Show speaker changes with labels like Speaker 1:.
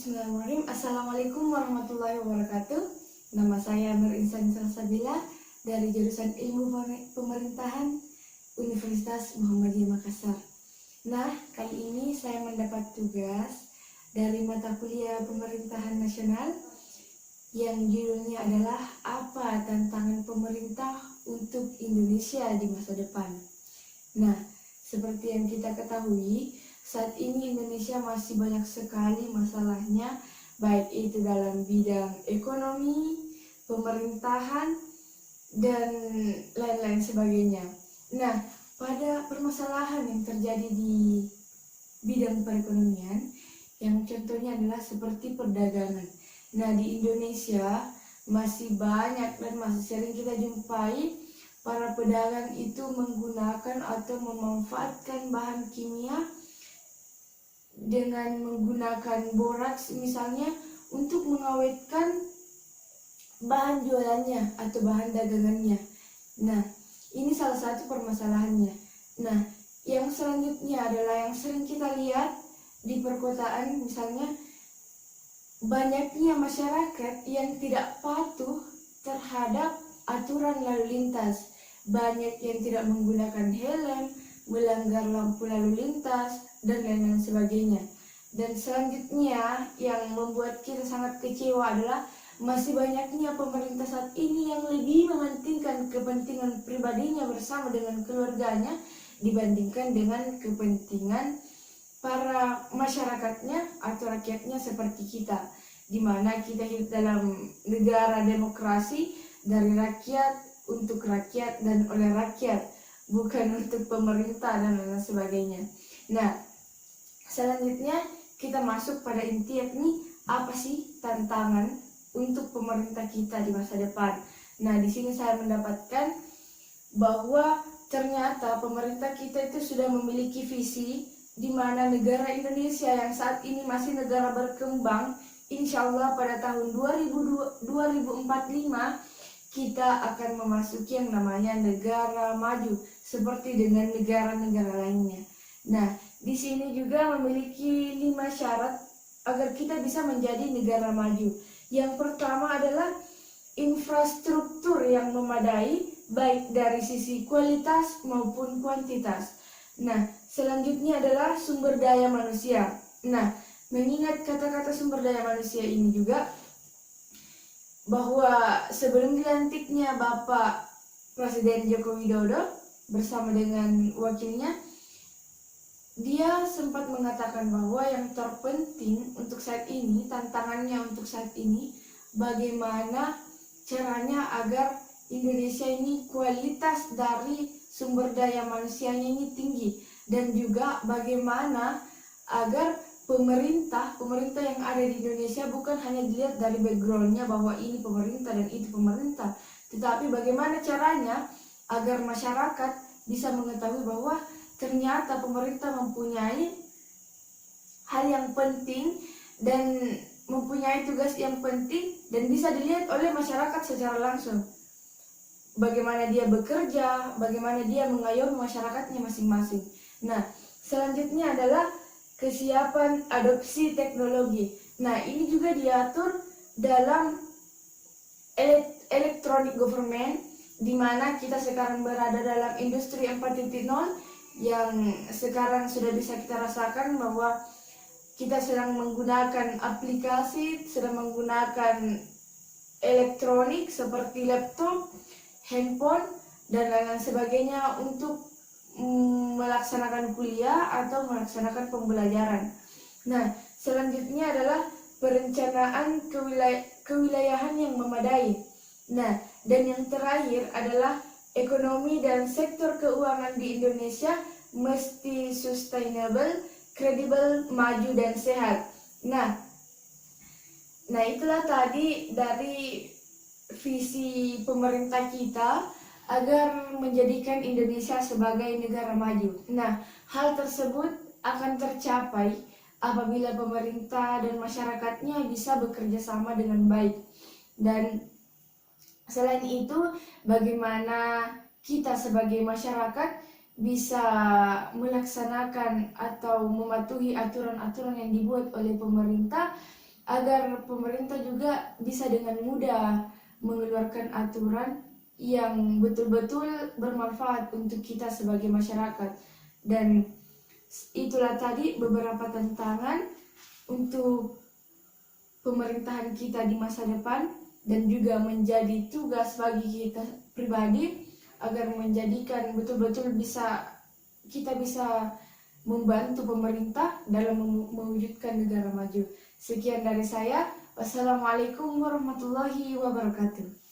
Speaker 1: Bismillahirrahmanirrahim. Assalamualaikum warahmatullahi wabarakatuh. Nama saya Nur Insan Salsabila dari jurusan Ilmu Pemerintahan Universitas Muhammadiyah Makassar. Nah, kali ini saya mendapat tugas dari mata kuliah Pemerintahan Nasional yang judulnya adalah apa tantangan pemerintah untuk Indonesia di masa depan. Nah, seperti yang kita ketahui, saat ini Indonesia masih banyak sekali masalahnya, baik itu dalam bidang ekonomi, pemerintahan, dan lain-lain sebagainya. Nah, pada permasalahan yang terjadi di bidang perekonomian, yang contohnya adalah seperti perdagangan. Nah, di Indonesia masih banyak dan masih sering kita jumpai para pedagang itu menggunakan atau memanfaatkan bahan kimia dengan menggunakan boraks misalnya untuk mengawetkan bahan jualannya atau bahan dagangannya. Nah, ini salah satu permasalahannya. Nah, yang selanjutnya adalah yang sering kita lihat di perkotaan, misalnya banyaknya masyarakat yang tidak patuh terhadap aturan lalu lintas. Banyak yang tidak menggunakan helm, melanggar lampu lalu lintas, dan lain-lain sebagainya. Dan selanjutnya yang membuat kita sangat kecewa adalah masih banyaknya pemerintah saat ini yang lebih mementingkan kepentingan pribadinya bersama dengan keluarganya dibandingkan dengan kepentingan para masyarakatnya atau rakyatnya seperti kita, di mana kita hidup dalam negara demokrasi, dari rakyat, untuk rakyat, dan oleh rakyat, bukan untuk pemerintah dan lain sebagainya. Nah, selanjutnya kita masuk pada inti, yakni apa sih tantangan untuk pemerintah kita di masa depan. Nah, di sini saya mendapatkan bahwa ternyata pemerintah kita itu sudah memiliki visi di mana negara Indonesia yang saat ini masih negara berkembang, insya Allah pada tahun 2045 kita akan memasuki yang namanya negara maju seperti dengan negara-negara lainnya. Nah, di sini juga memiliki 5 syarat agar kita bisa menjadi negara maju. Yang pertama adalah infrastruktur yang memadai, baik dari sisi kualitas maupun kuantitas. Nah, selanjutnya adalah sumber daya manusia. Nah, mengingat kata-kata sumber daya manusia ini juga, bahwa sebelum dilantiknya Bapak Presiden Joko Widodo bersama dengan wakilnya, dia sempat mengatakan bahwa yang terpenting untuk saat ini, tantangannya untuk saat ini, bagaimana caranya agar Indonesia ini kualitas dari sumber daya manusianya ini tinggi, dan juga bagaimana agar pemerintah yang ada di Indonesia bukan hanya dilihat dari backgroundnya bahwa ini pemerintah dan itu pemerintah, tetapi bagaimana caranya agar masyarakat bisa mengetahui bahwa ternyata pemerintah mempunyai hal yang penting dan mempunyai tugas yang penting dan bisa dilihat oleh masyarakat secara langsung. Bagaimana dia bekerja, bagaimana dia mengayomi masyarakatnya masing-masing. Nah, selanjutnya adalah kesiapan adopsi teknologi. Nah, ini juga diatur dalam electronic government, di mana kita sekarang berada dalam industri 4.0 yang sekarang sudah bisa kita rasakan bahwa kita sedang menggunakan aplikasi, sedang menggunakan elektronik seperti laptop, handphone, dan lain-lain sebagainya untuk melaksanakan kuliah atau melaksanakan pembelajaran. Nah, selanjutnya adalah perencanaan kewilayahan yang memadai. Nah, dan yang terakhir adalah ekonomi dan sektor keuangan di Indonesia mesti sustainable, kredibel, maju, dan sehat. Nah itulah tadi dari visi pemerintah kita agar menjadikan Indonesia sebagai negara maju. Nah, hal tersebut akan tercapai apabila pemerintah dan masyarakatnya bisa bekerja sama dengan baik. Dan selain itu, bagaimana kita sebagai masyarakat bisa melaksanakan atau mematuhi aturan-aturan yang dibuat oleh pemerintah agar pemerintah juga bisa dengan mudah mengeluarkan aturan yang betul-betul bermanfaat untuk kita sebagai masyarakat. Dan itulah tadi beberapa tantangan untuk pemerintahan kita di masa depan, dan juga menjadi tugas bagi kita pribadi agar menjadikan betul-betul kita bisa membantu pemerintah dalam mewujudkan negara maju. Sekian dari saya. Wassalamualaikum warahmatullahi wabarakatuh.